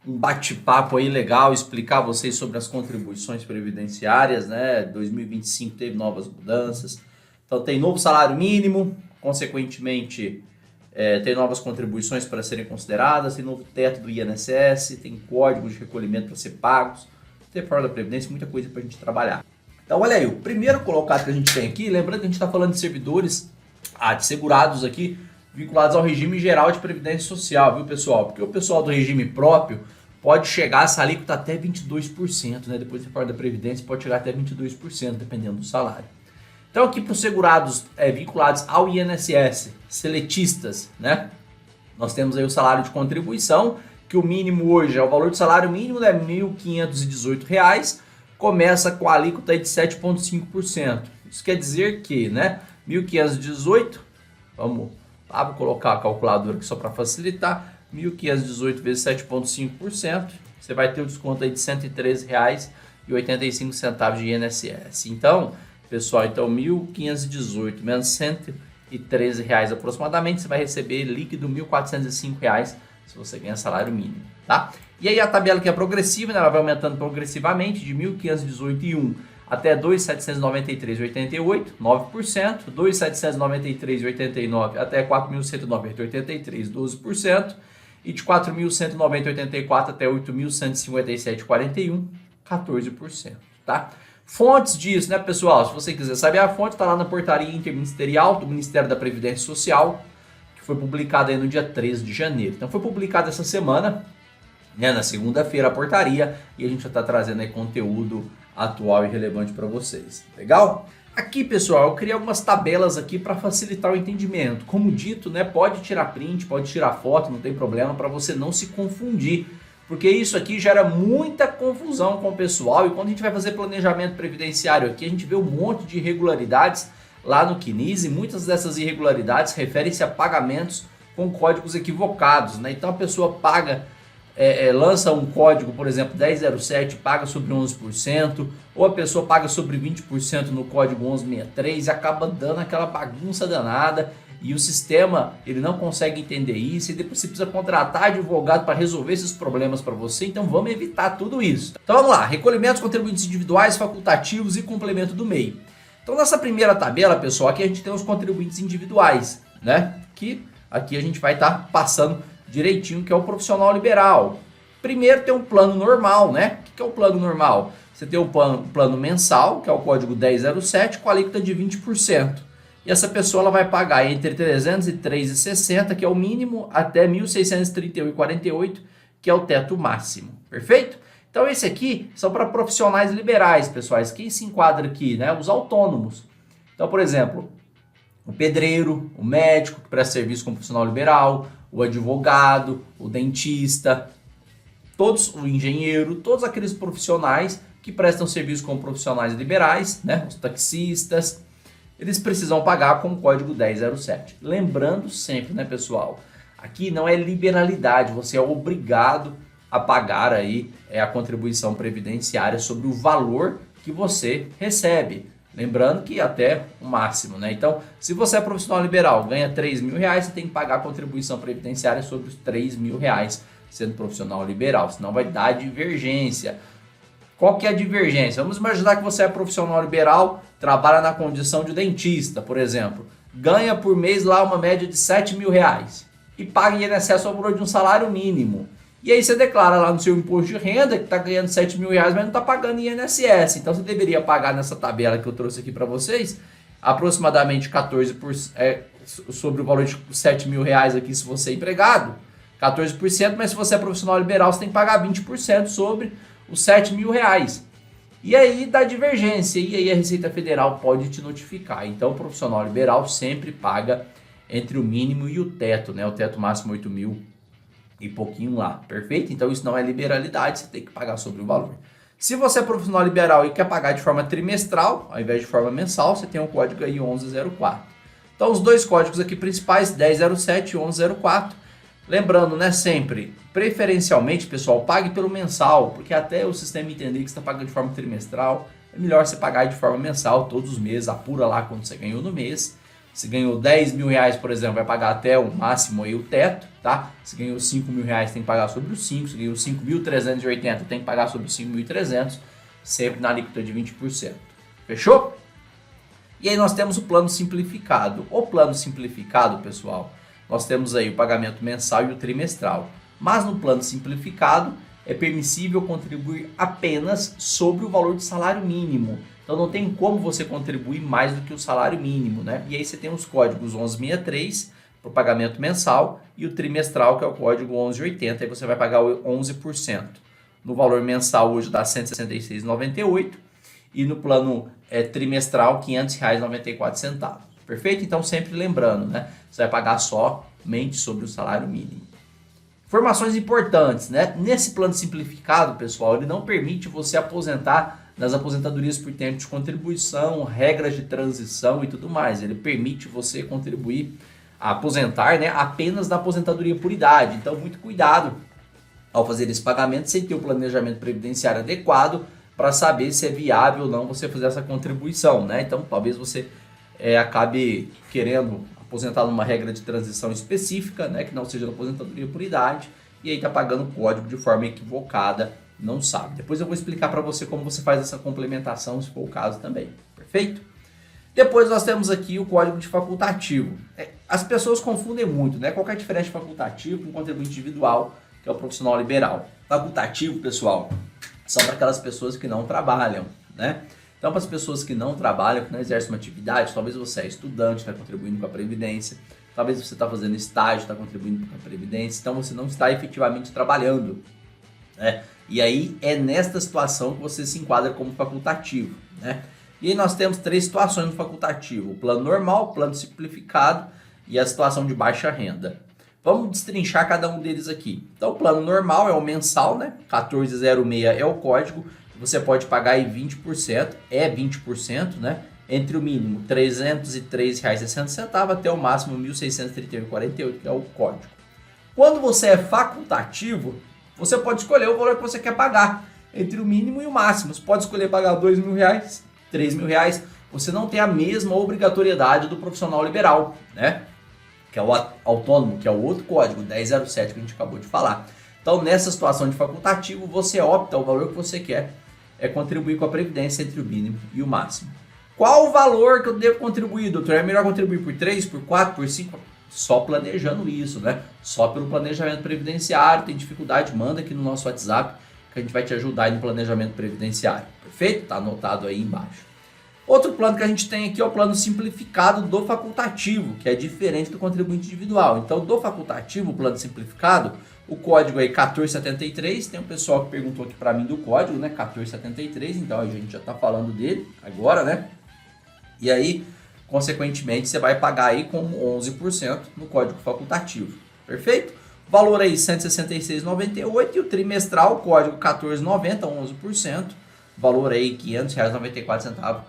um bate-papo aí legal, explicar a vocês sobre as contribuições previdenciárias, né? 2025 teve novas mudanças, então tem novo salário mínimo, consequentemente tem novas contribuições para serem consideradas, tem novo teto do INSS, tem códigos de recolhimento para ser pagos, tem fora da Previdência, muita coisa para a gente trabalhar. Então olha aí, o primeiro colocado que a gente tem aqui, lembrando que a gente está falando de servidores, de segurados aqui, vinculados ao regime geral de Previdência Social, viu pessoal? Porque o pessoal do regime próprio pode chegar essa alíquota até 22%, né? Depois de fora da Previdência pode chegar até 22%, dependendo do salário. Então aqui para os segurados vinculados ao INSS, seletistas, né? Nós temos aí o salário de contribuição, que o mínimo hoje, o valor do salário mínimo é R$ 1.518, começa com a alíquota de 7,5%. Isso quer dizer que, né, 1.518, vou colocar a calculadora aqui só para facilitar, 1.518 vezes 7,5%, você vai ter o desconto aí de R$ 113,85 de INSS. Então, pessoal, 1.518 menos R$ 113 aproximadamente, você vai receber líquido R$ 1.405 se você ganha salário mínimo, tá? E aí a tabela que é progressiva, né, ela vai aumentando progressivamente de 1.518,1 até 2.793,88, 9%, 2.793,89 até 4.190,83, 12%, e de 4.190,84 até 8.157,41, 14%, tá? Fontes disso, né, pessoal? Se você quiser saber a fonte, está lá na portaria interministerial do Ministério da Previdência Social, que foi publicada aí no dia 13 de janeiro. Então foi publicada essa semana, né, na segunda-feira, a portaria, e a gente já está trazendo aí conteúdo atual e relevante para vocês. Legal? Aqui, pessoal, eu criei algumas tabelas aqui para facilitar o entendimento. Como dito, né, pode tirar print, pode tirar foto, não tem problema, para você não se confundir. Porque isso aqui gera muita confusão com o pessoal, e quando a gente vai fazer planejamento previdenciário aqui, a gente vê um monte de irregularidades lá no CNIS, e muitas dessas irregularidades referem-se a pagamentos com códigos equivocados, né? Então a pessoa paga, lança um código, por exemplo, 1007, paga sobre 11%, ou a pessoa paga sobre 20% no código 1163 e acaba dando aquela bagunça danada. E o sistema, ele não consegue entender isso, e depois você precisa contratar advogado para resolver esses problemas para você. Então vamos evitar tudo isso. Então vamos lá, recolhimentos, contribuintes individuais, facultativos e complemento do MEI. Então nessa primeira tabela, pessoal, aqui a gente tem os contribuintes individuais, né? Que aqui a gente vai estar passando direitinho, que é o profissional liberal. Primeiro tem um plano normal, né? O que é o plano normal? Você tem um plano mensal, que é o código 1007, com a alíquota de 20%. E essa pessoa ela vai pagar entre R$ 303,60, que é o mínimo, até R$ 1.631,48, que é o teto máximo. Perfeito? Então esse aqui são para profissionais liberais, pessoais. Quem se enquadra aqui, né? Os autônomos. Então, por exemplo, o pedreiro, o médico que presta serviço como profissional liberal, o advogado, o dentista, o engenheiro, todos aqueles profissionais que prestam serviço como profissionais liberais, né? Os taxistas, eles precisam pagar com o código 1007. Lembrando sempre, né, pessoal, aqui não é liberalidade, você é obrigado a pagar aí a contribuição previdenciária sobre o valor que você recebe. Lembrando que até o máximo, né? Então, se você é profissional liberal, ganha R$3.000, você tem que pagar a contribuição previdenciária sobre os R$3.000, sendo profissional liberal, senão vai dar divergência. Qual que é a divergência? Vamos imaginar que você é profissional liberal, trabalha na condição de dentista, por exemplo, ganha por mês lá uma média de R$7.000 e paga INSS sobre de um salário mínimo. E aí você declara lá no seu imposto de renda que está ganhando R$7.000, mas não está pagando INSS. Então você deveria pagar nessa tabela que eu trouxe aqui para vocês, aproximadamente 14% sobre o valor de R$7.000 aqui se você é empregado, 14%, mas se você é profissional liberal você tem que pagar 20% sobre os R$7.000. E aí dá divergência, e aí a Receita Federal pode te notificar. Então o profissional liberal sempre paga entre o mínimo e o teto, né? O teto máximo 8.000 e pouquinho lá, perfeito? Então isso não é liberalidade, você tem que pagar sobre o valor. Se você é profissional liberal e quer pagar de forma trimestral, ao invés de forma mensal, você tem o código aí 1104. Então os dois códigos aqui principais, 1007 e 1104. Lembrando, né, sempre, preferencialmente, pessoal, pague pelo mensal, porque até o sistema entender que você está pagando de forma trimestral, é melhor você pagar de forma mensal todos os meses, apura lá quando você ganhou no mês. Se ganhou R$10.000, por exemplo, vai pagar até o máximo aí o teto, tá? Se ganhou 5 mil reais, tem que pagar sobre os 5. Se ganhou 5.380, tem que pagar sobre os 5.300, sempre na alíquota de 20%. Fechou? E aí nós temos o plano simplificado. O plano simplificado, pessoal, nós temos aí o pagamento mensal e o trimestral. Mas no plano simplificado é permissível contribuir apenas sobre o valor de salário mínimo. Então não tem como você contribuir mais do que o salário mínimo, né? E aí você tem os códigos 1163 para o pagamento mensal e o trimestral, que é o código 1180, aí você vai pagar 11%. No valor mensal hoje dá R$ 166,98 e no plano trimestral R$ 500,94. Perfeito? Então sempre lembrando, né? Você vai pagar somente sobre o salário mínimo. Informações importantes, né? Nesse plano simplificado, pessoal, ele não permite você aposentar nas aposentadorias por tempo de contribuição, regras de transição e tudo mais. Ele permite você contribuir, aposentar, né, apenas na aposentadoria por idade. Então, muito cuidado ao fazer esse pagamento sem ter o planejamento previdenciário adequado para saber se é viável ou não você fazer essa contribuição, né? Então, talvez você acabe querendo aposentar numa regra de transição específica, né, que não seja da aposentadoria por idade, e aí está pagando o código de forma equivocada, não sabe. Depois eu vou explicar para você como você faz essa complementação, se for o caso também. Perfeito? Depois nós temos aqui o código de facultativo. As pessoas confundem muito, né? Qual que é a diferença de facultativo com contribuinte individual, que é o profissional liberal? Facultativo, pessoal, são para aquelas pessoas que não trabalham, né? Então, para as pessoas que não trabalham, que não exercem uma atividade, talvez você é estudante, está contribuindo com a Previdência, talvez você está fazendo estágio, está contribuindo com a Previdência, então você não está efetivamente trabalhando, né? E aí é nesta situação que você se enquadra como facultativo, né? E aí nós temos 3 situações no facultativo: o plano normal, o plano simplificado e a situação de baixa renda. Vamos destrinchar cada um deles aqui. Então, o plano normal é o mensal, né? 1406 é o código. Você pode pagar aí 20%, 20%, né? Entre o mínimo R$ 303,60 até o máximo R$ 1.631,48, que é o código. Quando você é facultativo, você pode escolher o valor que você quer pagar, entre o mínimo e o máximo. Você pode escolher pagar R$ 2.000, R$ 3.000. Você não tem a mesma obrigatoriedade do profissional liberal, né? Que é o autônomo, que é o outro código, 1007, que a gente acabou de falar. Então, nessa situação de facultativo, você opta o valor que você quer contribuir com a Previdência entre o mínimo e o máximo. Qual o valor que eu devo contribuir, doutor? É melhor contribuir por 3, por 4, por 5? Só planejando isso, né? Só pelo planejamento previdenciário. Tem dificuldade, manda aqui no nosso WhatsApp que a gente vai te ajudar aí no planejamento previdenciário. Perfeito? Tá anotado aí embaixo. Outro plano que a gente tem aqui é o plano simplificado do facultativo, que é diferente do contribuinte individual. Então, do facultativo, o plano simplificado, o código aí 1473, tem um pessoal que perguntou aqui para mim do código, né, 1473, então a gente já está falando dele agora, né? E aí, consequentemente, você vai pagar aí com 11% no código facultativo, perfeito? Valor aí 166,98 e o trimestral, código 1490, 11%, valor aí R$ 500,94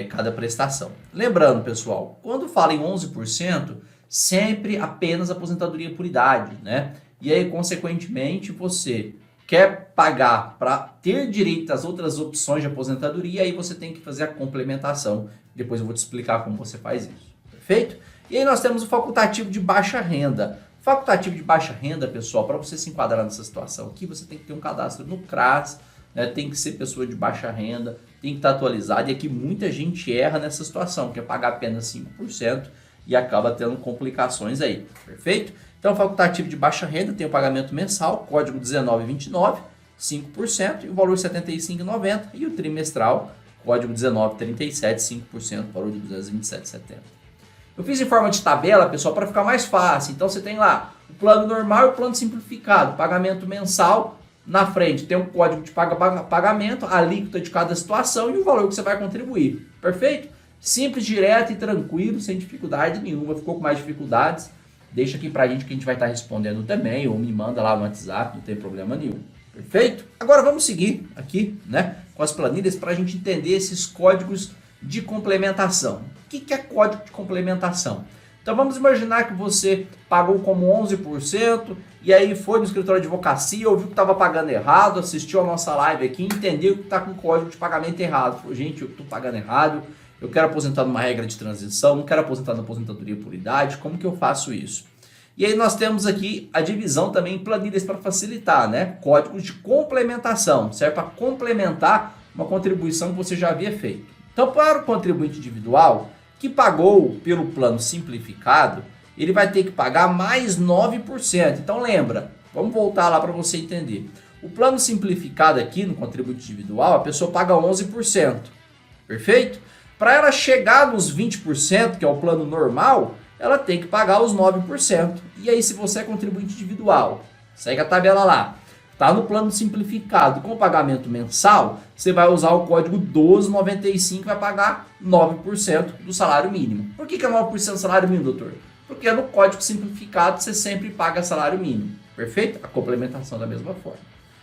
cada prestação. Lembrando, pessoal, quando fala em 11%, sempre apenas aposentadoria por idade, né? E aí, consequentemente, você quer pagar para ter direito às outras opções de aposentadoria, aí você tem que fazer a complementação. Depois eu vou te explicar como você faz isso. Perfeito? E aí nós temos o facultativo de baixa renda. Facultativo de baixa renda, pessoal, para você se enquadrar nessa situação aqui, você tem que ter um cadastro no CRAS, né? Tem que ser pessoa de baixa renda, tem que estar atualizado. E aqui muita gente erra nessa situação, quer pagar apenas 5% e acaba tendo complicações aí. Perfeito? Então, facultativo de baixa renda tem o pagamento mensal, código 1929, 5% e o valor R$ 75,90. E o trimestral, código 1937, 5%, valor de R$ 227,70. Eu fiz em forma de tabela, pessoal, para ficar mais fácil. Então, você tem lá o plano normal e o plano simplificado. Pagamento mensal, na frente tem um código de pagamento, a alíquota de cada situação e o valor que você vai contribuir. Perfeito? Simples, direto e tranquilo, sem dificuldade nenhuma. Ficou com mais dificuldades? Deixa aqui pra gente que a gente vai estar respondendo também, ou me manda lá no WhatsApp, não tem problema nenhum. Perfeito? Agora vamos seguir aqui, né, com as planilhas para a gente entender esses códigos de complementação. O que é código de complementação? Então vamos imaginar que você pagou como 11% e aí foi no escritório de advocacia, ouviu que estava pagando errado, assistiu a nossa live aqui, entendeu que está com o código de pagamento errado. Falou, gente, eu estou pagando errado, eu quero aposentar numa regra de transição, não quero aposentar na aposentadoria por idade, como que eu faço isso? E aí nós temos aqui a divisão também em planilhas para facilitar, né? Códigos de complementação, serve para complementar uma contribuição que você já havia feito. Então, para o contribuinte individual que pagou pelo plano simplificado, ele vai ter que pagar mais 9%. Então lembra, vamos voltar lá para você entender. O plano simplificado aqui no contribuinte individual, a pessoa paga 11%. Perfeito? Para ela chegar nos 20%, que é o plano normal, ela tem que pagar os 9%. E aí, se você é contribuinte individual, segue a tabela lá, está no plano simplificado com pagamento mensal, você vai usar o código 1295 e vai pagar 9% do salário mínimo. Por que é 9% do salário mínimo, doutor? Porque no código simplificado você sempre paga salário mínimo. Perfeito? A complementação da mesma forma.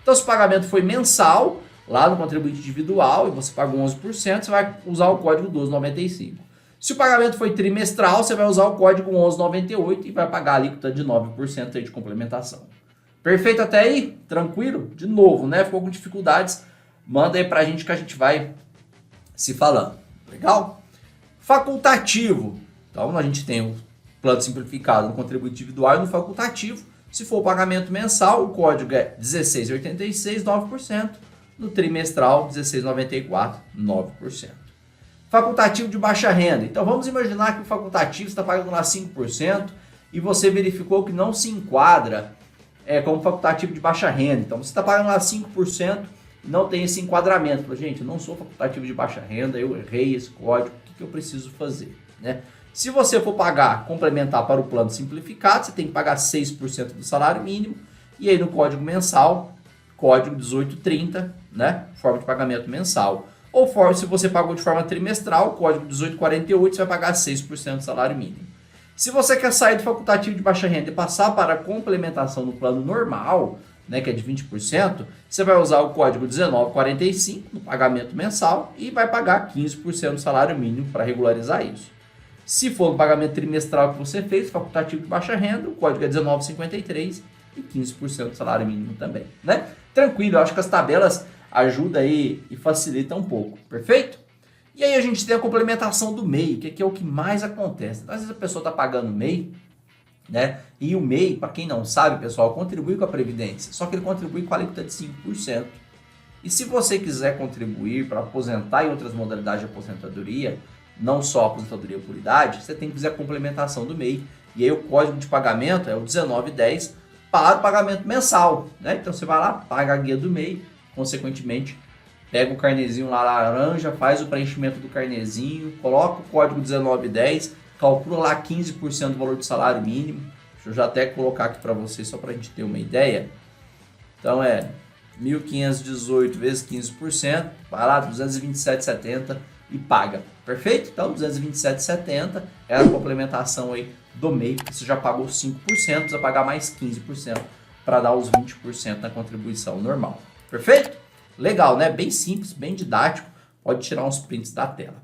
Então, se o pagamento foi mensal, lá no contribuinte individual, e você pagou 11%, você vai usar o código 1295. Se o pagamento foi trimestral, você vai usar o código 1198 e vai pagar a alíquota de 9% aí de complementação. Perfeito até aí? Tranquilo? De novo, né? Ficou com dificuldades? Manda aí pra gente que a gente vai se falando. Legal? Facultativo. Então, a gente tem o plano simplificado no contribuinte individual e no facultativo. Se for o pagamento mensal, o código é 1686, 9%. No trimestral, 1694, 9%. Facultativo de baixa renda. Então, vamos imaginar que o facultativo está pagando lá 5% e você verificou que não se enquadra como facultativo de baixa renda. Então, você está pagando lá 5% e não tem esse enquadramento. Fala, gente, eu não sou facultativo de baixa renda, eu errei esse código, o que eu preciso fazer? Né? Se você for pagar, complementar para o plano simplificado, você tem que pagar 6% do salário mínimo. E aí no código mensal, código 1830, né? Forma de pagamento mensal. Ou se você pagou de forma trimestral, código 1848, você vai pagar 6% do salário mínimo. Se você quer sair do facultativo de baixa renda e passar para a complementação no plano normal, né, que é de 20%, você vai usar o código 1945 no pagamento mensal e vai pagar 15% do salário mínimo para regularizar isso. Se for o pagamento trimestral que você fez, facultativo de baixa renda, o código é 1953 e 15% do salário mínimo também, né? Tranquilo, eu acho que as tabelas ajudam aí e facilitam um pouco, perfeito? E aí a gente tem a complementação do MEI, que é o que mais acontece. Às vezes a pessoa está pagando MEI, né? E o MEI, para quem não sabe, pessoal, contribui com a Previdência, só que ele contribui com a alíquota de 5%. E se você quiser contribuir para aposentar em outras modalidades de aposentadoria, não só aposentadoria por idade, você tem que fazer a complementação do MEI. E aí o código de pagamento é o 1910 para o pagamento mensal, né? Então você vai lá, paga a guia do MEI, consequentemente pega o carnezinho lá laranja, faz o preenchimento do carnezinho, coloca o código 1910, calcula lá 15% do valor do salário mínimo. Deixa eu já até colocar aqui para vocês só para a gente ter uma ideia. Então é 1.518 vezes 15%, vai lá 227,70 e paga. Perfeito? Então 227,70 é a complementação aí do MEI, que você já pagou 5%, precisa pagar mais 15% para dar os 20% na contribuição normal. Perfeito? Legal, né? Bem simples, bem didático. Pode tirar uns prints da tela.